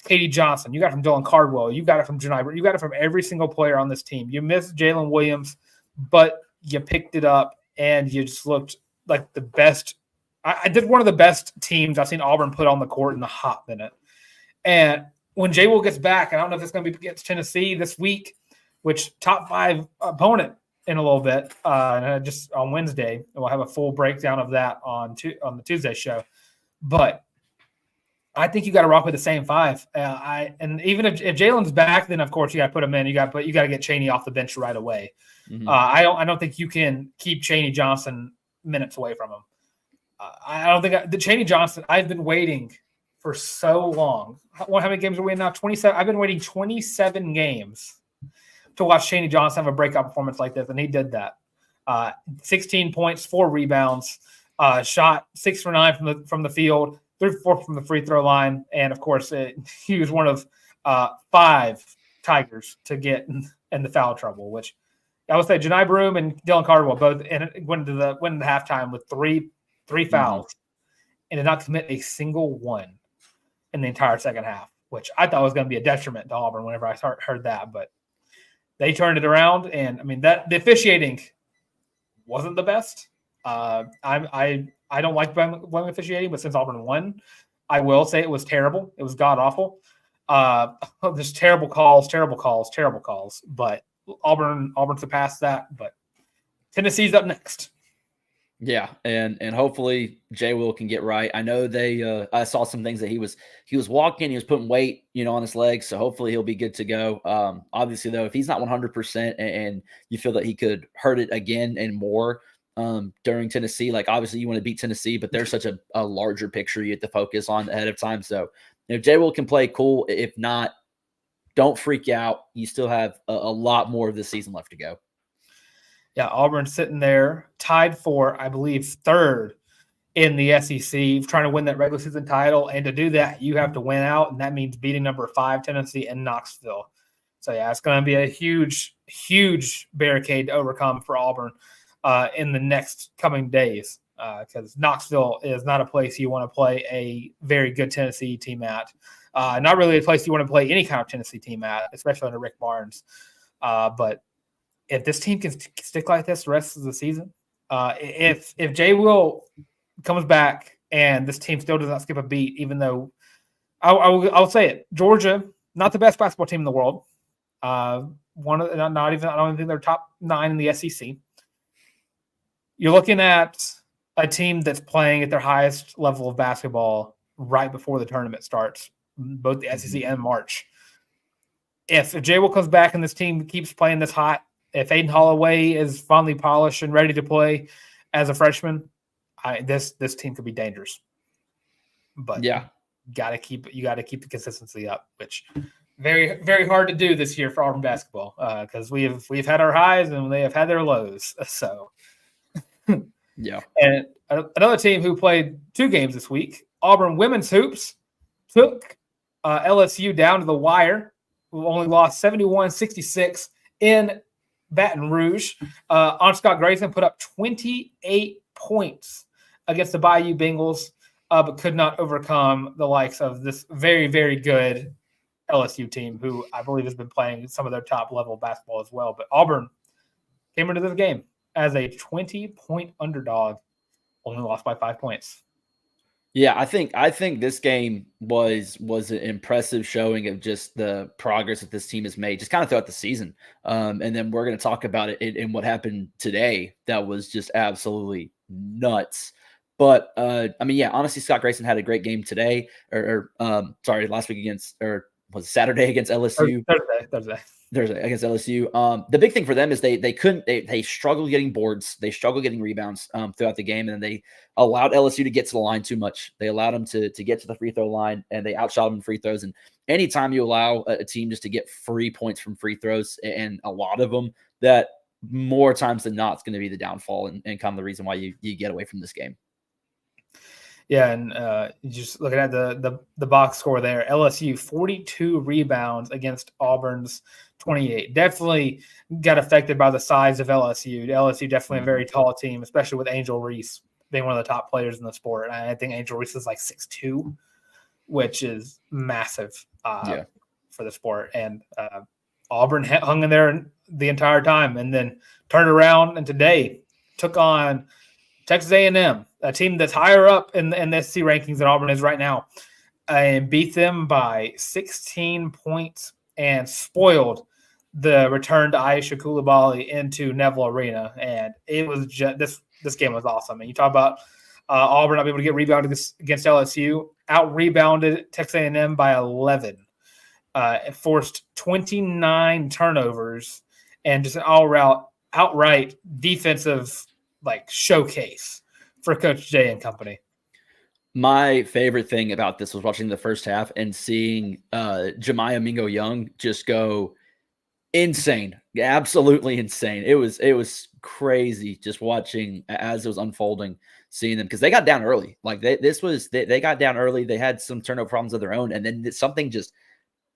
Katie Johnson. You got it from Dylan Cardwell. You got it from Janai. You got it from every single player on this team. You missed Jaylin Williams, but you picked it up and you just looked like the best. I did one of the best teams I've seen Auburn put on the court in a hot minute. And when Jay Will gets back, I don't know if it's going to be against Tennessee this week, which top 5 opponent in a little bit, just on Wednesday. And we'll have a full breakdown of that on the Tuesday show. But I think you got to rock with the same 5. And even if Jalen's back, then of course you got to put him in. You got to get Chaney off the bench right away. Mm-hmm. I don't think you can keep Chaney Johnson minutes away from him. I don't think the Chaney Johnson. I've been waiting for so long. How many games are we in now? 27. I've been waiting 27 games to watch Chaney Johnson have a breakout performance like this, and he did that. 16 points, 4 rebounds, shot 6 for 9 from the field, 3 for 4 from the free throw line, and of course he was one of 5 Tigers to get in the foul trouble, which I would say Janai Broom and Dylan Cardwell both went into the halftime with three fouls and did not commit a single one in the entire second half, which I thought was going to be a detriment to Auburn whenever I heard that. But they turned it around, and I mean the officiating wasn't the best. I don't like blaming officiating, but since Auburn won, I will say it was terrible. It was god awful. There's terrible calls. But Auburn surpassed that, but Tennessee's up next.
Yeah, and hopefully Jay Will can get right. I know I saw some things that he was walking, he was putting weight, on his legs, so hopefully he'll be good to go. Obviously though, if he's not 100% and you feel that he could hurt it again and more during Tennessee, like obviously you want to beat Tennessee, but there's such a larger picture you have to focus on ahead of time. So if Jay Will can play, cool. If not, don't freak out. You still have a lot more of this season left to go.
Yeah, Auburn sitting there tied for, I believe, 3rd in the SEC, trying to win that regular season title. And to do that, you have to win out, and that means beating number 5 Tennessee and Knoxville. So, yeah, it's going to be a huge, huge barricade to overcome for Auburn in the next coming days because Knoxville is not a place you want to play a very good Tennessee team at. Not really a place you want to play any kind of Tennessee team at, especially under Rick Barnes. But if this team can stick like this the rest of the season, if Jay Will comes back and this team still does not skip a beat, even though I'll say it, Georgia, not the best basketball team in the world. I don't even think they're top 9 in the SEC. You're looking at a team that's playing at their highest level of basketball right before the tournament starts, both the SEC and March. If Jay Will comes back and this team keeps playing this hot, if Aiden Holloway is finally polished and ready to play as a freshman, this team could be dangerous. But
yeah,
you got to keep the consistency up, which Very, very hard to do this year for Auburn basketball because we've had our highs and they have had their lows. So,
yeah.
And another team who played 2 games this week, Auburn women's hoops, took LSU down to the wire, who only lost 71-66 in Baton Rouge. Scott Grayson put up 28 points against the Bayou Bengals, but could not overcome the likes of this very, very good LSU team, who I believe has been playing some of their top level basketball as well. But Auburn came into this game as a 20-point underdog, only lost by 5 points.
Yeah, I think this game was an impressive showing of just the progress that this team has made just kind of throughout the season. And then we're going to talk about it in what happened today. That was just absolutely nuts. But honestly, Scott Grayson had a great game today, last week against, or was it Saturday against LSU? Thursday against LSU. The big thing for them is they struggled getting boards. They struggled getting rebounds throughout the game. And then they allowed LSU to get to the line too much. They allowed them to get to the free throw line, and they outshot them in free throws. And anytime you allow a team just to get free points from free throws, and a lot of them, that more times than not, it's going to be the downfall and kind of the reason why you get away from this game.
Yeah, and just looking at the box score there, LSU 42 rebounds against Auburn's 28. Definitely got affected by the size of LSU. LSU definitely a very tall team, especially with Angel Reese being one of the top players in the sport. And I think Angel Reese is like 6'2", which is massive for the sport. And Auburn hung in there the entire time, and then turned around and today took on Texas A&M, a team that's higher up in the SEC rankings than Auburn is right now, and beat them by 16 points and spoiled the return to Aisha Coulibaly into Neville Arena. And it was just this game was awesome. And you talk about Auburn not being able to get rebounded against LSU, out-rebounded Texas A&M by 11. It forced 29 turnovers and just an outright defensive showcase for Coach Jay and company.
My favorite thing about this was watching the first half and seeing Jemiah Mingo Young just go insane, absolutely insane. It was crazy just watching as it was unfolding, seeing them, because they got down early. They got down early. They had some turnover problems of their own, and then something just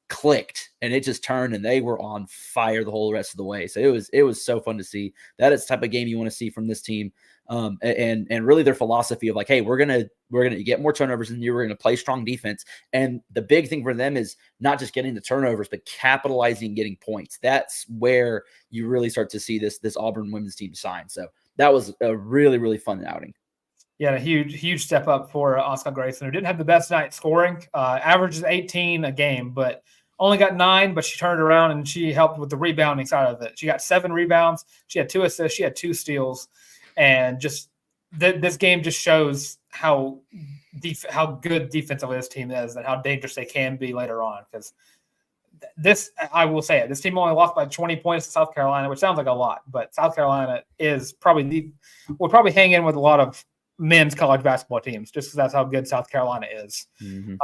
clicked and it just turned, and they were on fire the whole rest of the way. So it was so fun to see. That is the type of game you want to see from this team. And really their philosophy of hey, we're gonna get more turnovers than you. We're gonna play strong defense. And the big thing for them is not just getting the turnovers, but capitalizing and getting points. That's where you really start to see this Auburn women's team shine. So that was a really, really fun outing.
Yeah, a huge step up for Scott Grayson, who didn't have the best night scoring. Averages 18 a game, but only got 9, but she turned around and she helped with the rebounding side of it. She got 7 rebounds. She had 2 assists. She had 2 steals. And just this game just shows how good defensively this team is and how dangerous they can be later on. Because I will say it, this team only lost by 20 points to South Carolina, which sounds like a lot, but South Carolina is would probably hang in with a lot of men's college basketball teams just because that's how good South Carolina is.
Mm-hmm.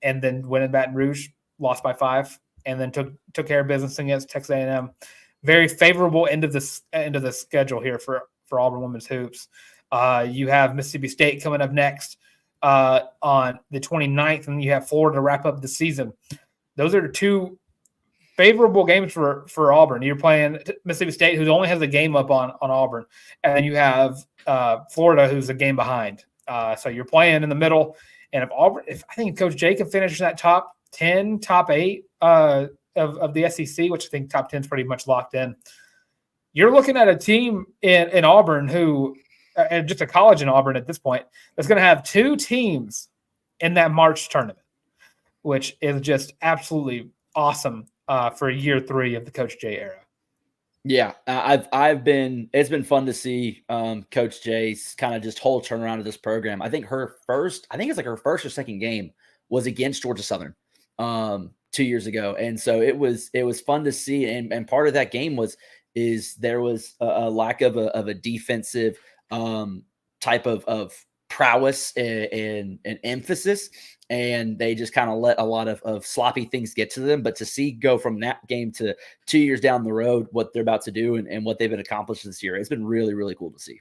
And then went in Baton Rouge, lost by 5, and then took care of business against Texas A&M. Very favorable end of the schedule here for Auburn women's hoops. You have Mississippi State coming up next on the 29th, and you have Florida to wrap up the season. Those are 2 favorable games for Auburn. You're playing Mississippi State, who only has a game up on Auburn, and then you have Florida, who's a game behind. So you're playing in the middle. And if I think Coach Jay can finish that top 10, top 8 of the SEC, which I think top 10 is pretty much locked in, you're looking at a team in Auburn who, and just a college in Auburn at this point, that's going to have 2 teams in that March tournament, which is just absolutely awesome for year 3 of the Coach Jay era.
Yeah, it's been fun to see Coach Jay's kind of just whole turnaround of this program. I think her first or second game was against Georgia Southern 2 years ago. And so it was fun to see. And part of that game there was a lack of a defensive type of prowess and emphasis, and they just kind of let a lot of sloppy things get to them. But to see go from that game to 2 years down the road, what they're about to do and what they've been accomplished this year, it's been really, really cool to see.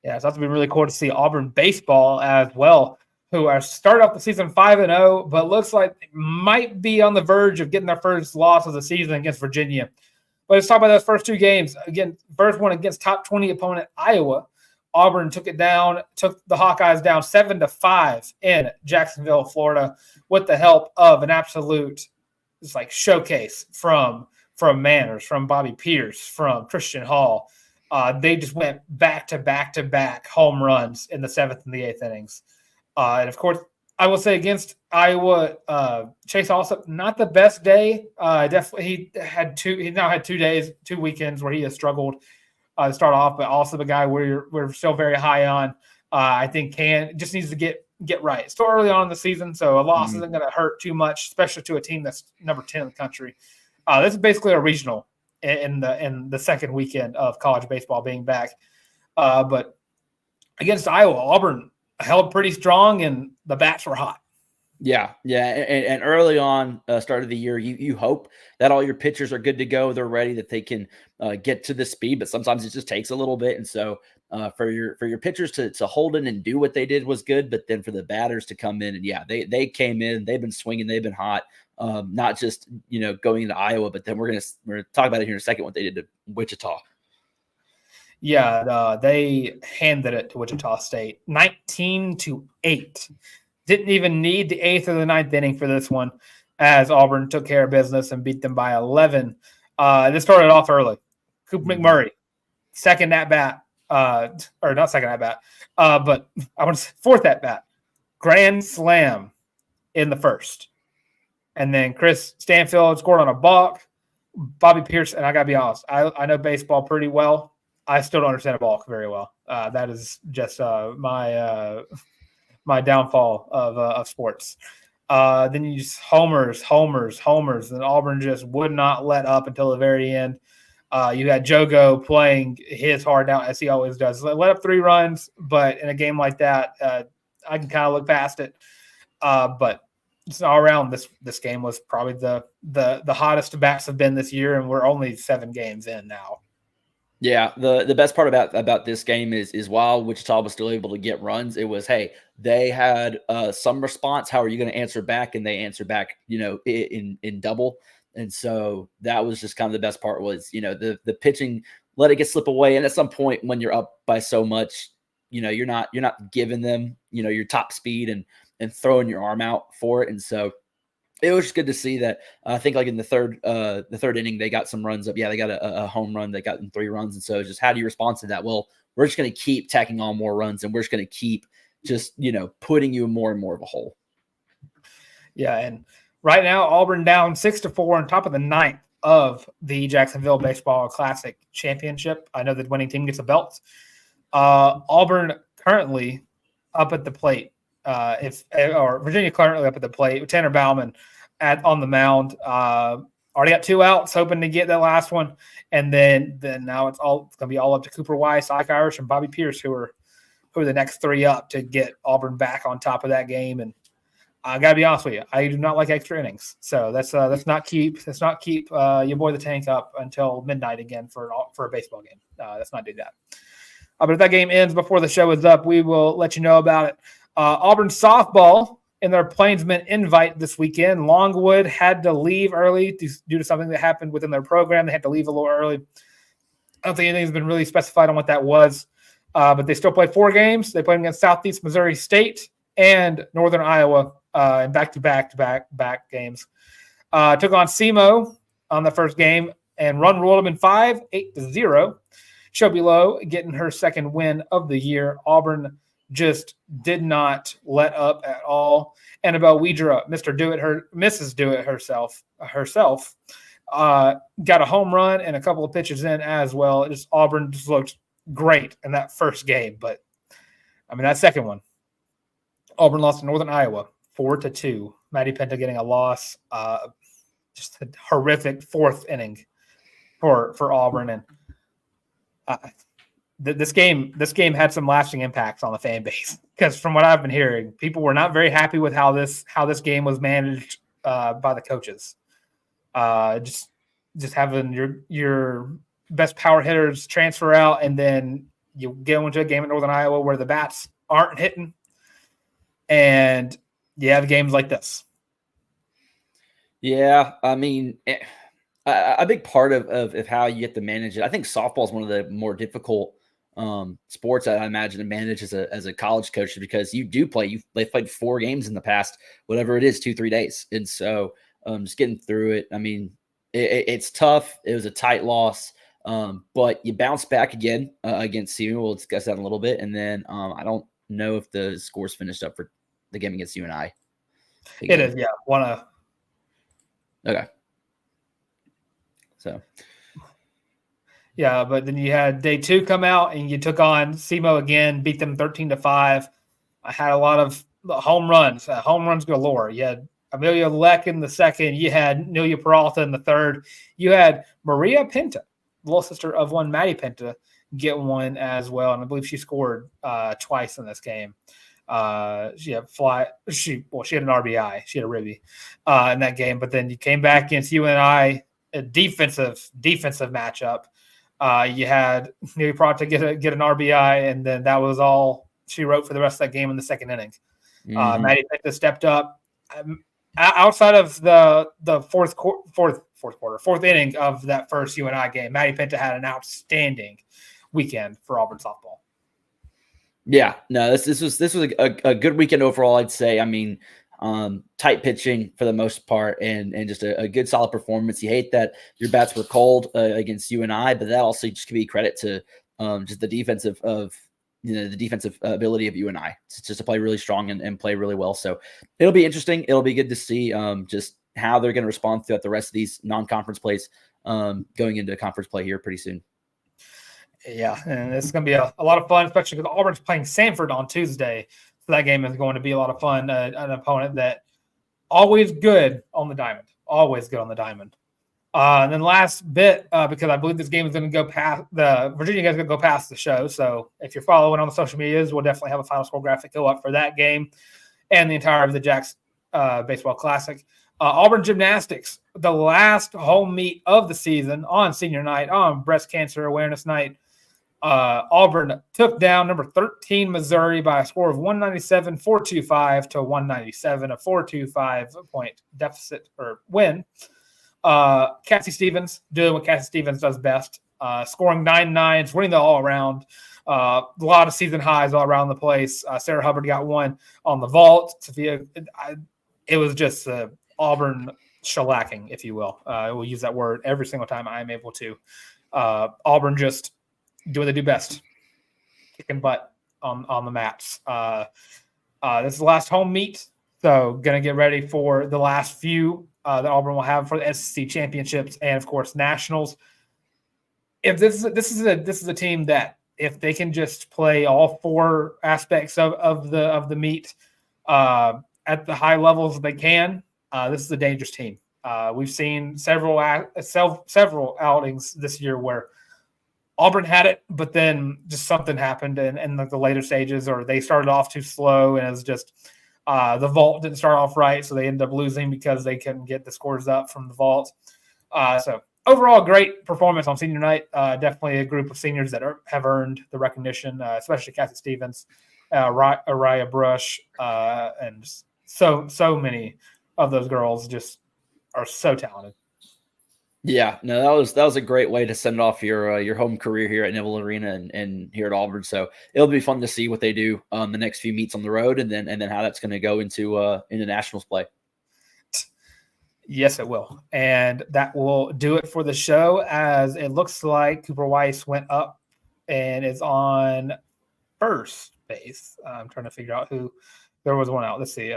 Yeah, so that's been really cool to see Auburn Baseball as well, who are started off the season 5-0, but looks like they might be on the verge of getting their first loss of the season against Virginia. But let's talk about those first two games. Again, first one against top 20 opponent Iowa. Auburn took the Hawkeyes down 7-5 in Jacksonville, Florida, with the help of an absolute showcase from Manners, from Bobby Pierce, from Christian Hall. They just went back-to-back home runs in the 7th and the 8th innings. And, of course, I will say against Iowa, Chase Allsup, not the best day. Definitely, he now had 2 weekends where he has struggled to start off, but also the guy we're still very high on. I think just needs to get right. It's still early on in the season, so a loss isn't going to hurt too much, especially to a team that's number 10 in the country. This is basically a regional in the second weekend of college baseball being back. But against Iowa, Auburn held pretty strong, and the bats were hot.
Yeah. And early on, start of the year, you hope that all your pitchers are good to go. They're ready, that they can get to the speed, but sometimes it just takes a little bit. And so for your pitchers to hold in and do what they did was good, but then for the batters to come in, and they came in, they've been swinging, they've been hot. Not just, going into Iowa, but then we're going to talk about it here in a second, what they did to Wichita.
Yeah, they handed it to Wichita State 19-8. Didn't even need the 8th or the 9th inning for this one, as Auburn took care of business and beat them by 11. This started off early. Cooper McMurray, second at bat, or not second at bat, but I want to say fourth at bat, grand slam in the first. And then Chris Stanfield scored on a balk. Bobby Pierce, and I got to be honest, I know baseball pretty well. I still don't understand a balk very well. That is just my downfall of sports. Then you just homers, and Auburn just would not let up until the very end. You had Jogo playing his heart out, as he always does. Let up 3 runs, but in a game like that, I can kind of look past it. But it's all around, this game was probably the hottest bats have been this year, and we're only 7 games in now.
Yeah, the best part about this game is while Wichita was still able to get runs, it was, hey, they had some response. How are you going to answer back? And they answered back, in double. And so that was just kind of the best part was, the pitching, let it slip away. And at some point when you're up by so much, you're not giving them, your top speed and throwing your arm out for it. And so it was just good to see that. I think like in the third inning, they got some runs up. Yeah, they got a home run. They got 3 runs. And so just how do you respond to that? Well, we're just going to keep tacking on more runs, and we're just going to keep just, putting you in more and more of a hole.
Yeah, and right now, Auburn down 6-4 on top of the 9th of the Jacksonville Baseball Classic Championship. I know the winning team gets a belt. Auburn currently up at the plate. Virginia currently up at the plate with Tanner Bauman on the mound. Already got 2 outs, hoping to get that last one. And then now it's going to be all up to Cooper Weiss, Ike Irish, and Bobby Pierce, who are the next 3 up to get Auburn back on top of that game. And I got to be honest with you, I do not like extra innings. So let's not keep your boy the Tank up until midnight again for a baseball game. Let's not do that. But if that game ends before the show is up, we will let you know about it. Auburn softball in their Plainsman Invite this weekend. Longwood had to leave early due to something that happened within their program. They had to leave a little early. I don't think anything's been really specified on what that was, but they still played 4 games. They played against Southeast Missouri State and Northern Iowa in back-to-back games. Took on SEMO on the first game and ruled them in 5, 8-0. Shelby Lowe getting her second win of the year. Auburn just did not let up at all. Annabelle Wedra, Mrs. Do It herself, got a home run and a couple of pitches in as well. Auburn just looked great in that first game, but that second one, Auburn lost to Northern Iowa 4-2. Maddie Penta getting a loss. Just a horrific 4th inning for Auburn, and this game had some lasting impacts on the fan base, because from what I've been hearing, people were not very happy with how this game was managed by the coaches. Just having your best power hitters transfer out, and then you go into a game in Northern Iowa where the bats aren't hitting, and you have games like this.
Yeah, I mean, a big part of how you get to manage it, I think softball is one of the more difficult sports I imagine to manage as a college coach, because you do play. They've played 4 games in the past, whatever it is, 2-3 days, and so just getting through it. I mean, it's tough. It was a tight loss, but you bounce back again against CMU. We'll discuss that in a little bit, and then I don't know if the score's finished up for the game against UNI.
It is, yeah.
Okay. So,
yeah, but then you had day 2 come out, and you took on SEMO again, beat them 13-5. I had a lot of home runs galore. You had Amelia Leck in the second. You had Nelia Peralta in the third. You had Maria Pinta, little sister of one Maddie Pinta, get one as well, and I believe she scored twice in this game. She had an RBI. She had a ribby in that game. But then you came back against UNI, a defensive matchup. You had Nelia Peralta get an RBI, and then that was all she wrote for the rest of that game in the second inning. Maddie Pinta stepped up. Outside of the fourth inning of that first UNI game, Maddie Pinta had an outstanding weekend for Auburn softball.
Yeah, no, this was a good weekend overall, I'd say. I mean, tight pitching for the most part, and just a good solid performance. You hate that your bats were cold against UNI, but that also just can be credit to just the defensive ability of UNI. It's just to play really strong and play really well. So it'll be interesting. It'll be good to see just how they're going to respond throughout the rest of these non-conference plays going into conference play here pretty soon.
Yeah, and it's going to be a lot of fun, especially because Auburn's playing Sanford on Tuesday. So that game is going to be a lot of fun. An opponent that always good on the diamond. And then last bit, because I believe this game is going to go past the Virginia guys, going to go past the show. So if you're following on the social medias, we'll definitely have a final score graphic go up for that game and the entire of the JAX Baseball Classic. Auburn Gymnastics, the last home meet of the season on senior night, on Breast Cancer Awareness Night. Auburn took down number 13 Missouri by a score of 197-425 to 197, a 425 point deficit or win. Cassie Stevens doing what Cassie Stevens does best, scoring 9 nines, winning the all around. A lot of season highs all around the place. Sarah Hubbard got one on the vault. Sophia, it was just Auburn shellacking, if you will. I will use that word every single time I'm able to. Auburn just do what they do best, kicking butt on the mats. This is the last home meet, so going to get ready for the last few that Auburn will have for the SEC championships and, of course, nationals. If this is a team that, if they can just play all 4 aspects of the meet at the high levels they can, this is a dangerous team. We've seen several outings this year where Auburn had it, but then just something happened in the later stages, or they started off too slow, and it was just the vault didn't start off right, so they ended up losing because they couldn't get the scores up from the vault. So overall, great performance on senior night. Definitely a group of seniors that have earned the recognition, especially Cassie Stevens, Araya Brush, and so many of those girls just are so talented.
Yeah, no, that was a great way to send off your home career here at Neville Arena and here at Auburn. So it'll be fun to see what they do the next few meets on the road, and then how that's going to go into nationals play.
Yes, it will, and that will do it for the show. As it looks like Cooper Weiss went up and is on first base. I'm trying to figure out who. There was one out. Let's see.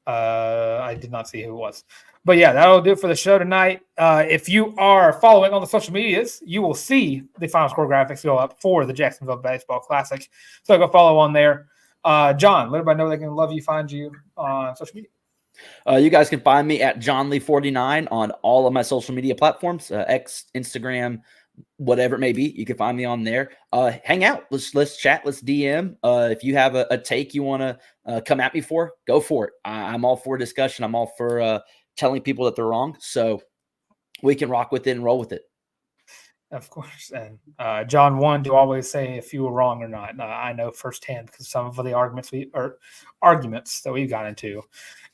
I did not see who it was. But yeah, that'll do it for the show tonight. If you are following on the social medias, you will see the final score graphics go up for the Jacksonville Baseball Classic. So go follow on there. John, let everybody know they can find you on social media.
You guys can find me at JohnLee49 on all of my social media platforms, X, Instagram, whatever it may be. You can find me on there. Hang out. Let's chat. Let's DM. If you have a take you want to come at me for, go for it. I'm all for discussion. I'm all for telling people that they're wrong. So we can rock with it and roll with it.
Of course. And John wanted to always say if you were wrong or not. I know firsthand because some of the arguments that we've got into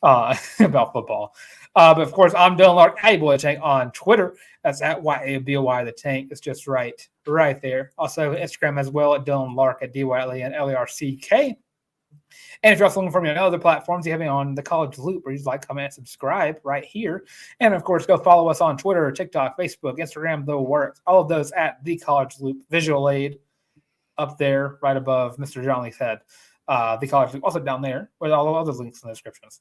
about football. But of course, I'm Dylan Larck, Able Tank on Twitter. That's at YABOY the Tank. It's just right there. Also Instagram as well at Dylan Larck at DYLARCK. And if you're also looking for me on other platforms, you have me on the College Loop, where you like, comment, and subscribe right here. And of course, go follow us on Twitter, TikTok, Facebook, Instagram, the works. All of those at the College Loop visual aid up there, right above Mr. Johnley's head. The College Loop also down there with all the other links in the descriptions.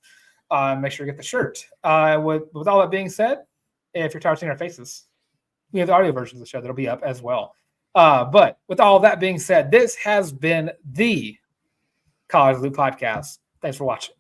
Make sure you get the shirt. With all that being said, if you're tired of seeing our faces, we have the audio version of the show that'll be up as well. But with all that being said, this has been the College Loop Podcast. Thanks for watching.